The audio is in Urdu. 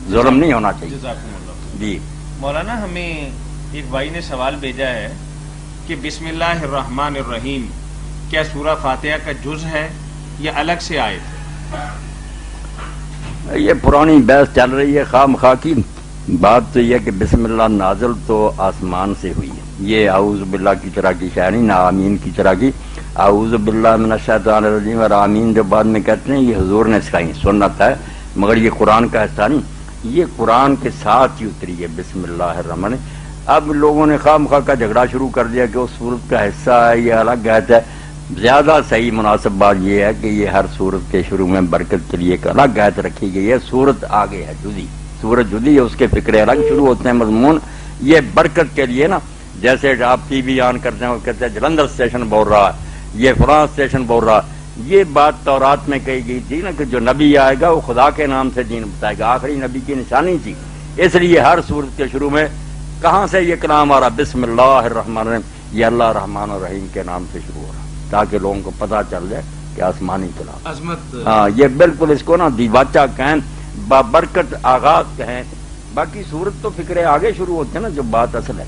ظلم نہیں ہونا چاہیے. جزاکم اللہ. جی مولانا ہمیں ایک بھائی نے سوال بھیجا ہے کہ بسم اللہ الرحمن الرحیم کیا سورہ فاتحہ کا جز ہے یا الگ سے آیت ہے؟ یہ پرانی بحث چل رہی ہے خواہ مخواہ کی. بات تو یہ کہ بسم اللہ نازل تو آسمان سے ہوئی ہے. یہ اعوذ باللہ کی طرح کی شاعری نہ آمین کی طرح کی. اعوذ باللہ من الشیطان الرجیم اور آمین جو بعد میں کہتے ہیں یہ حضور نے سکھائی سنت ہے، مگر یہ قرآن کا حصہ نہیں. یہ قرآن کے ساتھ ہی اتری ہے بسم اللہ الرحمن. اب لوگوں نے خواہ مخواہ کا جھگڑا شروع کر دیا کہ اس صورت کا حصہ ہے یہ الگ آیت ہے. زیادہ صحیح مناسب بات یہ ہے کہ یہ ہر صورت کے شروع میں برکت کے لیے ایک الگ آیت رکھی گئی ہے. صورت آگے ہے جزی، صورت جدی ہے، اس کے فکرے الگ شروع ہوتے ہیں. مضمون یہ برکت کے لیے نا، جیسے آپ ٹی وی آن کرتے ہیں وہ کہتے ہیں جلندھر اسٹیشن بول رہا ہے، یہ فلاں اسٹیشن بول رہا ہے. یہ بات تورات میں کہی گئی تھی نا کہ جو نبی آئے گا وہ خدا کے نام سے دین بتائے گا، آخری نبی کی نشانی تھی. اس لیے ہر صورت کے شروع میں کہاں سے یہ کلام آ رہا بسم اللہ الرحمن الرحیم، یہ اللہ الرحمن الرحیم کے نام سے شروع ہو رہا تاکہ لوگوں کو پتہ چل جائے کہ آسمانی کلام عظمت. ہاں یہ بالکل اس کو نا دیواچہ کہیں، بابرکت آغاز کہیں. باقی صورت تو فکرے آگے شروع ہوتے ہیں نا جو بات اصل ہے.